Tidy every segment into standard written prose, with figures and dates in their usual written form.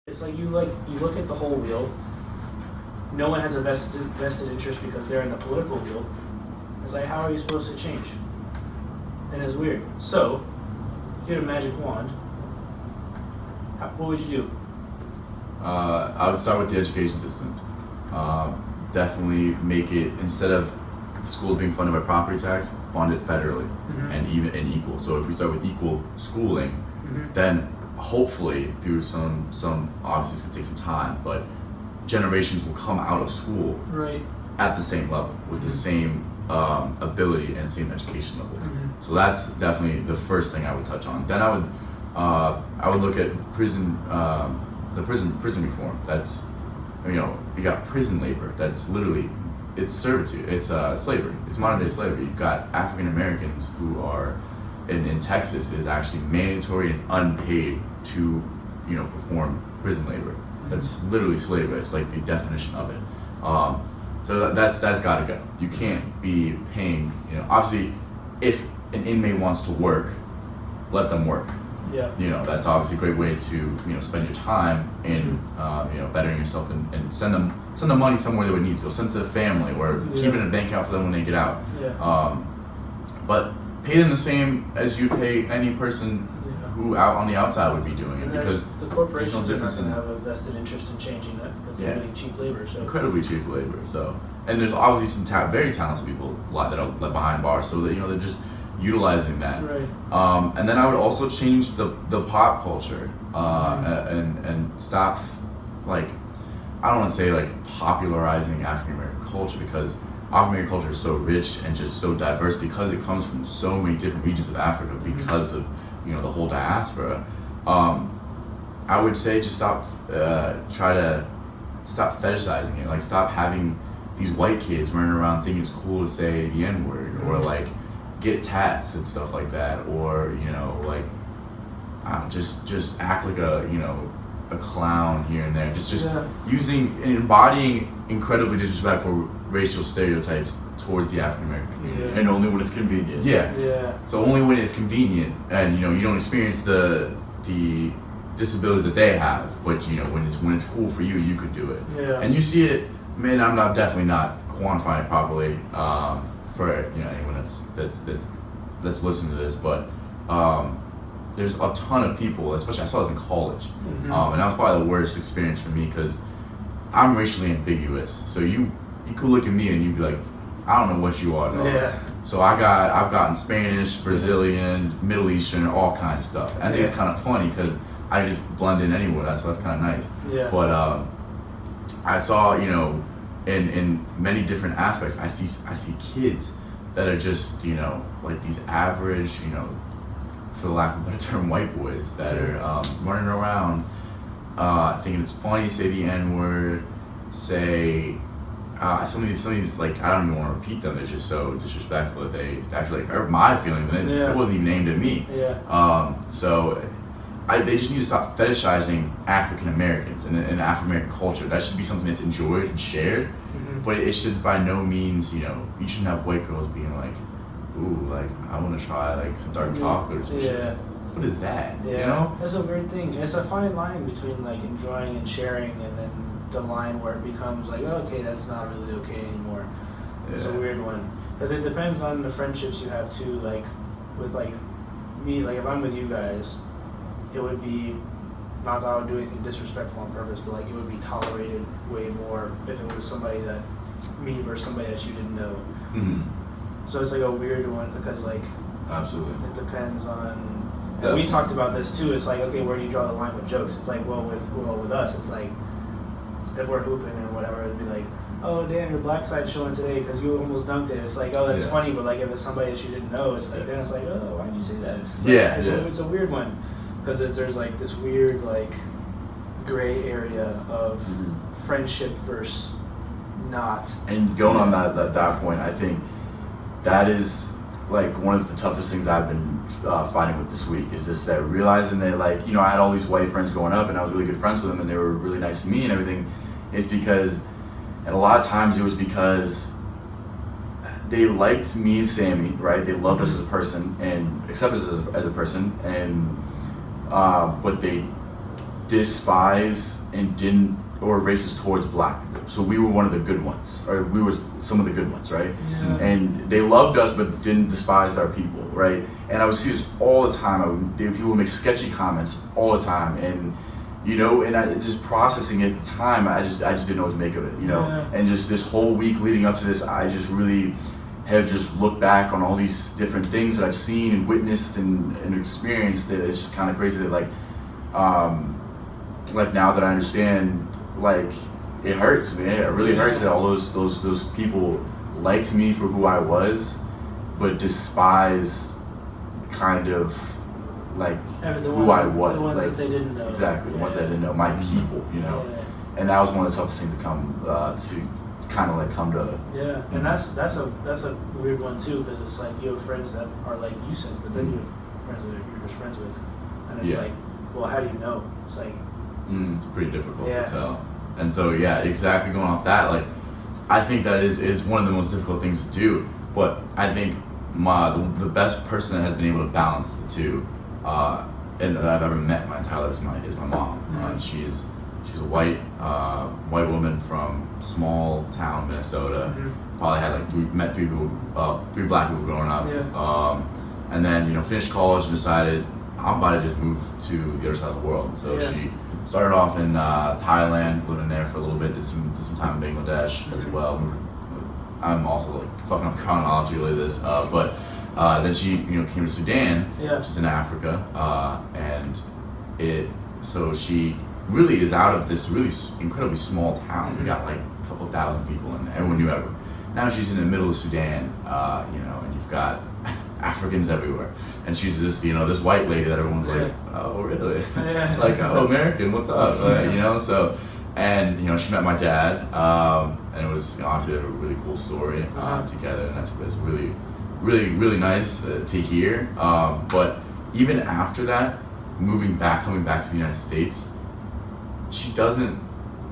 It's like you look at the whole wheel. No one has a vested interest because they're in the political wheel. It's like, how are you supposed to change? And it's weird. So, if you had a magic wand, what would you do? I would start with the education system. Definitely make it, instead of schools being funded by property tax, fund it federally and equal. So if we start with equal schooling, then hopefully through some obviously it's gonna take some time, but generations will come out of school at the same level with the same ability and same education level. So that's definitely the first thing I would touch on. Then I would look at the prison reform. That's, you got prison labor. That's literally, it's servitude. It's slavery. It's modern day slavery. You've got African Americans who are in Texas. It is actually mandatory. It's unpaid to perform prison labor. That's literally slavery. It's like the definition of it. So that's got to go. You can't be paying. Obviously, if an inmate wants to work, let them work. Yeah. That's obviously a great way to spend your time in bettering yourself and send the money somewhere they would need to go. Send it to the family or keep it in a bank account for them when they get out. Yeah. But pay them the same as you pay any person who out on the outside would be doing it, because the corporations there's no difference are going to have a vested interest in changing that because they're getting cheap labor. So incredibly cheap labor. So, and there's obviously some very talented people that are behind bars, so that they're just utilizing that. Right. And then I would also change the pop culture and stop, I don't want to say popularizing African American culture, because African American culture is so rich and just so diverse because it comes from so many different regions of Africa because of the whole diaspora. I would say just try to stop fetishizing it. Stop having these white kids running around thinking it's cool to say the N-word or get tats and stuff like that, or just act like a clown here and there, just using and embodying incredibly disrespectful racial stereotypes towards the African American community, and only when it's convenient. So only when it's convenient, and you don't experience the disabilities that they have, but when it's cool for you, you could do it. And you see it. Man, I'm definitely not quantifying it properly for anyone that's listening to this, but there's a ton of people, especially I saw this in college, and that was probably the worst experience for me because I'm racially ambiguous. So you could look at me and you'd be like, I don't know what you are, dog. So I've gotten Spanish, Brazilian, Middle Eastern, all kinds of stuff. I think it's kind of funny because I just blend in anywhere, so that's kind of nice. But I saw, in many different aspects, I see kids that are just, these average, for lack of a better term, white boys that are running around thinking it's funny to say the N-word, say some of these I don't even want to repeat them. They're just so disrespectful that they actually hurt my feelings, and it wasn't even aimed at me. So they just need to stop fetishizing African Americans and African American culture. That should be something that's enjoyed and shared, but it should by no means, you shouldn't have white girls being like, ooh, I want to try some dark chocolate or some shit. What is that? That's a weird thing. It's a fine line between enjoying and sharing, and then the line where it becomes okay, that's not really okay anymore. It's a weird one because it depends on the friendships you have too. With me, if I'm with you guys, it would be not that I would do anything disrespectful on purpose, but it would be tolerated way more if it was somebody that me versus somebody that you didn't know. So it's a weird one because absolutely, it depends on. And we talked about this too. It's okay, where do you draw the line with jokes? It's with us, it's if we're hooping and whatever, it'd be oh damn, your black side showing today because you almost dunked it. It's oh, that's funny, but if it's somebody that you didn't know, it's then it's oh, why'd you say that? It's a weird one because there's this weird gray area of friendship versus not. And going on that point, I think that is one of the toughest things I've been fighting with this week is this, that realizing that I had all these white friends growing up and I was really good friends with them and they were really nice to me and everything, is because, and a lot of times it was because they liked me and Samie, right? They loved us as a person and accepted us as a person, and but they despise and didn't, or racist towards black people. So we were one of the good ones, or we were some of the good ones, right? Yeah. And they loved us, but didn't despise our people, right? And I would see this all the time. People would make sketchy comments all the time, and you know, and I just processing it at the time, I just didn't know what to make of it, you know. Yeah. And just this whole week leading up to this, I just really have just looked back on all these different things that I've seen and witnessed and experienced. That it's just kind of crazy that like now that I understand, like it hurts, man. It really hurts that all those people liked me for who I was, but despise kind of like who I was. The ones like, that they didn't know. Exactly, the ones that I didn't know, my people, you know. Yeah. And that was one of the toughest things to come to kind of like come to. Yeah, and that's a weird one too, because it's like you have friends that are like you said, but then you have friends that you're just friends with, and it's like, well, how do you know? It's like it's pretty difficult to tell. And so exactly, going off that, like I think that is one of the most difficult things to do. But I think the best person that has been able to balance the two, and that I've ever met in my entire life is my mom. She's a white woman from small town Minnesota. Probably had like met three black people growing up. And then finished college and decided I'm about to just move to the other side of the world. So she started off in Thailand, living there for a little bit, did some time in Bangladesh as well. I'm also like fucking up chronology like this, but then she came to Sudan, which is in Africa, so she really is out of this really incredibly small town. We got like a couple thousand people in there. Everyone knew everyone. Now she's in the middle of Sudan, and you've got Africans everywhere, and she's this this white lady that everyone's like, oh really, like oh American, what's up, so. And she met my dad, and it was obviously a really cool story together, and that's really, really, really nice to hear. But even after that, coming back to the United States, she doesn't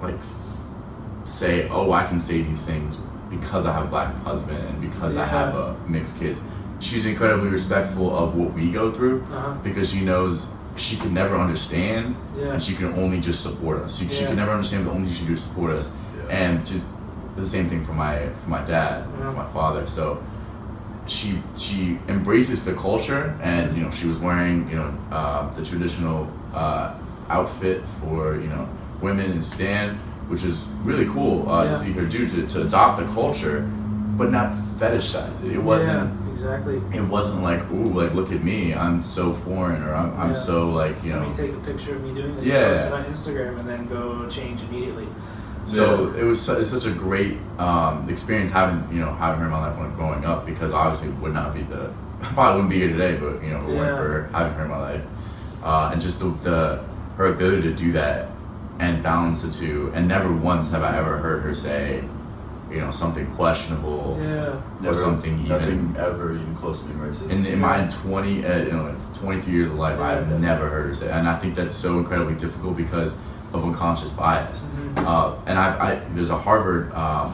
like say, oh, I can say these things because I have a black husband and because I have mixed kids. She's incredibly respectful of what we go through because she knows she could never understand, and she can only just support us. She can never understand, but the only thing she can do is support us. And just the same thing for my dad, for my father. So she embraces the culture, and she was wearing the traditional outfit for women in Sudan, which is really cool to see her do to adopt the culture, but not fetishize it. It wasn't. Exactly. It wasn't like, ooh, like look at me, I'm so foreign, or I'm so like Let me take a picture of me doing this, post it on Instagram, and then go change immediately. So it's such a great experience having her in my life when growing up, because obviously I probably wouldn't be here today, but if it weren't for having her in my life, and just her ability to do that and balance the two, and never once have I ever heard her say something questionable, or something nothing ever even close to being racist. In my 23 years of life, I've never heard her say, and I think that's so incredibly difficult because of unconscious bias. And there's a Harvard, I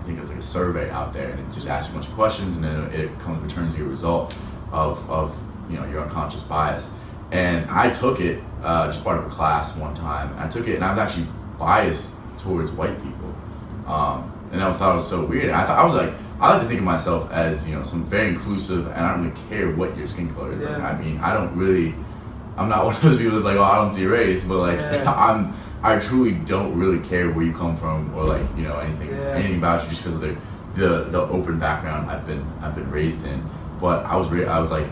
think it was like a survey out there, and it just asks you a bunch of questions, and then it returns you a result of your unconscious bias. And I took it just part of a class one time. I took it, and I was actually biased towards white people. And I thought it was so weird. I like to think of myself as some very inclusive, and I don't really care what your skin color is. Like, I mean, I'm not one of those people that's like, oh, I don't see race, but like I truly don't really care where you come from, or like anything about you, just because of the open background I've been raised in. But I was like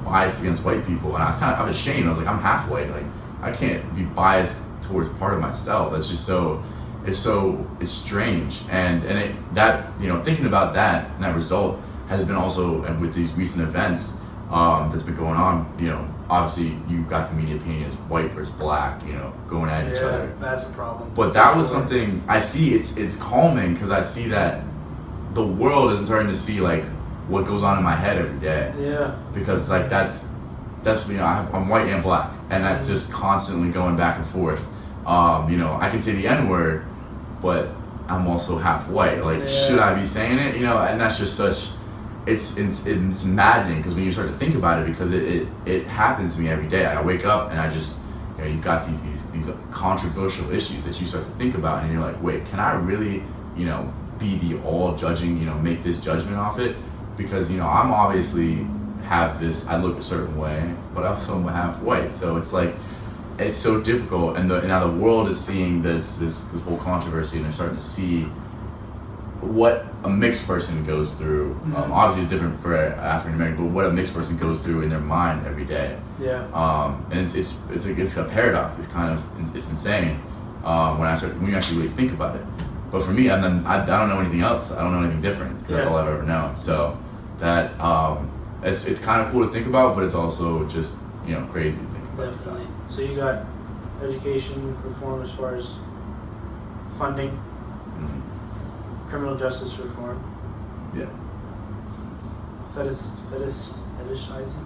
biased against white people, and I was ashamed. I was like, I'm half white, like I can't be biased towards part of myself. That's just it's strange, and thinking about that and that result has been also, and with these recent events that's been going on, obviously you got the media painting as white versus black, going at each other. That's a problem. But that was something I see. It's calming, because I see that the world is starting to see like what goes on in my head every day. Because like that's I'm white and black, and that's just constantly going back and forth. I can say the N-word, but I'm also half white. Like, should I be saying it? And that's just it's maddening, because when you start to think about it, because it happens to me every day. I wake up and I just you know, you've got these controversial issues that you start to think about, and you're like, wait, can I really, you know, be the all judging, you know, make this judgment off it? Because, you know, I'm obviously have this, I look a certain way, but I also have white, so it's like, it's so difficult, and now the world is seeing this whole controversy, and they're starting to see what a mixed person goes through. Obviously, it's different for African American, but what a mixed person goes through in their mind every day. Yeah. And it's a paradox. It's kind of it's insane when you actually really think about it. But for me, I don't know anything else. I don't know anything different. 'Cause that's all I've ever known. So that it's kind of cool to think about, but it's also just, you know, crazy to think about. Definitely. So you got education reform as far as funding, criminal justice reform. Yeah. Fetishizing.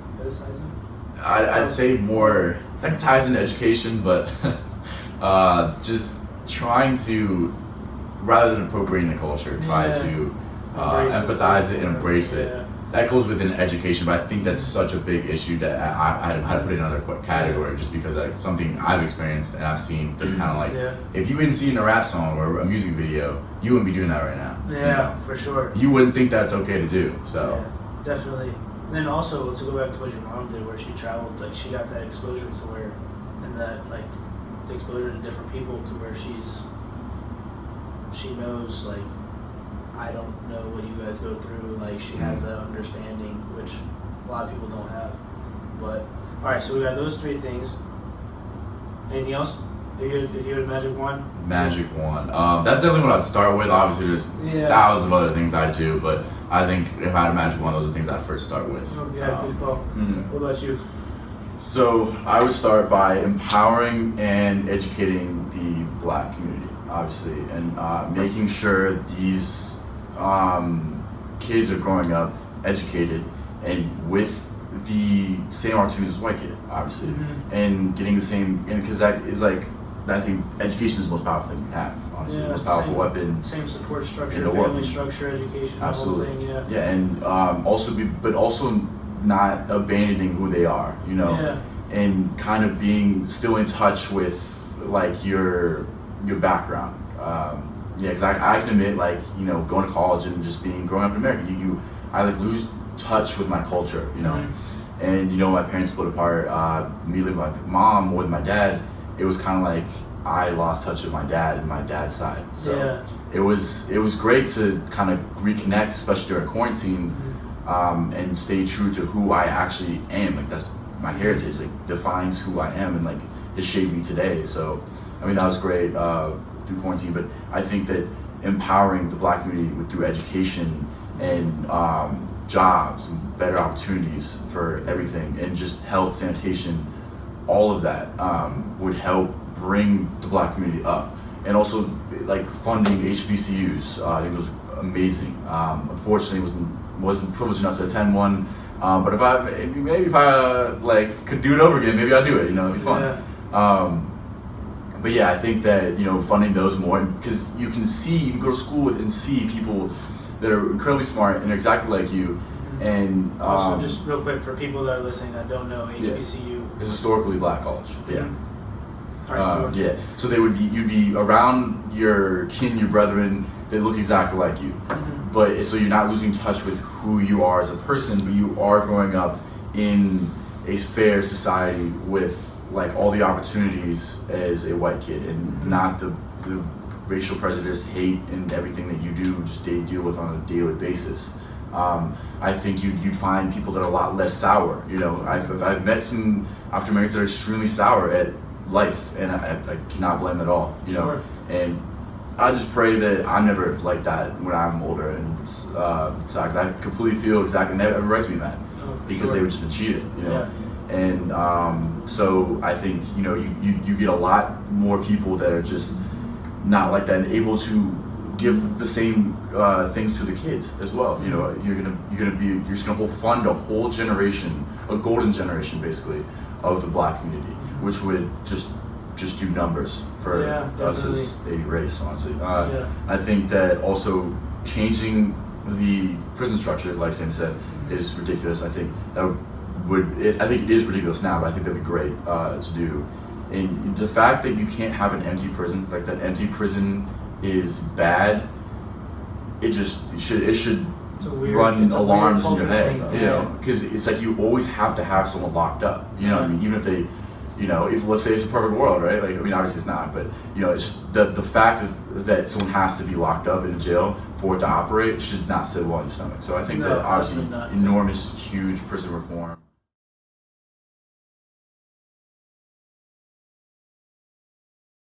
I'd say more that ties into education, but just trying to, rather than appropriating the culture, try to empathize it and embrace it. That goes within education, but I think that's such a big issue that I had to put in another category, just because like something I've experienced and I've seen. Just kind of like, if you didn't see in a rap song or a music video, you wouldn't be doing that right now. Yeah, you know? for sure. You wouldn't think that's okay to do. So definitely. And then also to go back to what your mom did, where she traveled, like she got that exposure to where, and that like the exposure to different people, to where she knows like, I don't know what you guys go through. Like she has that understanding, which a lot of people don't have. But all right, so we got those three things. Anything else? If you had a magic wand? Magic wand. That's definitely what I'd start with. Obviously, there's thousands of other things I do, but I think if I had a magic wand, those are the things I'd first start with. Oh, yeah, good call. What about you? So I would start by empowering and educating the Black community, obviously, and making sure these kids are growing up educated and with the same opportunities as white kid, obviously, and getting the same, and because that is like, I think education is the most powerful thing we have, honestly, the most powerful weapon. Same support structure, in the family world. structure, education, Absolutely. the whole thing, Yeah, and also not abandoning who they are, you know, and kind of being still in touch with like your background. Yeah, exactly. I can admit, like, you know, going to college and just growing up in America, I like lose touch with my culture, you know. And you know, my parents split apart. Me living with my mom with my dad, it was kind of like I lost touch with my dad and my dad's side. So it was great to kind of reconnect, especially during quarantine, and stay true to who I actually am. Like that's my heritage, like defines who I am, and like it shaped me today. So I mean, that was great through quarantine. But I think that empowering the Black community through education and jobs and better opportunities for everything, and just health, sanitation, all of that would help bring the Black community up. And also like funding HBCUs, I think those are amazing. Unfortunately, wasn't privileged enough to attend one, but if I like could do it over again, maybe I'd do it. You know, it'd be fun. But yeah, I think that, you know, funding those more, because you can go to school with and see people that are incredibly smart and exactly like you. And also, just real quick for people that are listening that don't know, HBCU is historically Black college. So you'd be around your kin, your brethren, they look exactly like you. But so you're not losing touch with who you are as a person, but you are growing up in a fair society with like all the opportunities as a white kid, and not the racial prejudice, hate, and everything that you do just deal with on a daily basis. I think you'd find people that are a lot less sour. You know, I've met some African Americans that are extremely sour at life, and I cannot blame them at all. You know, and I just pray that I'm never like that when I'm older, and so I completely feel exactly, and they have every right to be mad because they were just been cheated. You know. And so I think, you know, you get a lot more people that are just not like that and able to give the same things to the kids as well. You know, you're just gonna fund a whole generation, a golden generation basically, of the Black community, which would just do numbers for us as a race, honestly. I think that also changing the prison structure, like Sam said, is ridiculous. I think it is ridiculous now, but I think that'd be great to do. And the fact that you can't have an empty prison, like that empty prison is bad, it should run alarms in your head, you know, because it's like you always have to have someone locked up, you know what I mean? Even if they, you know, if let's say it's a perfect world, right? Like, I mean, obviously it's not, but you know, it's just the fact that someone has to be locked up in a jail for it to operate should not sit well on your stomach. So I think that obviously enormous, huge prison reform.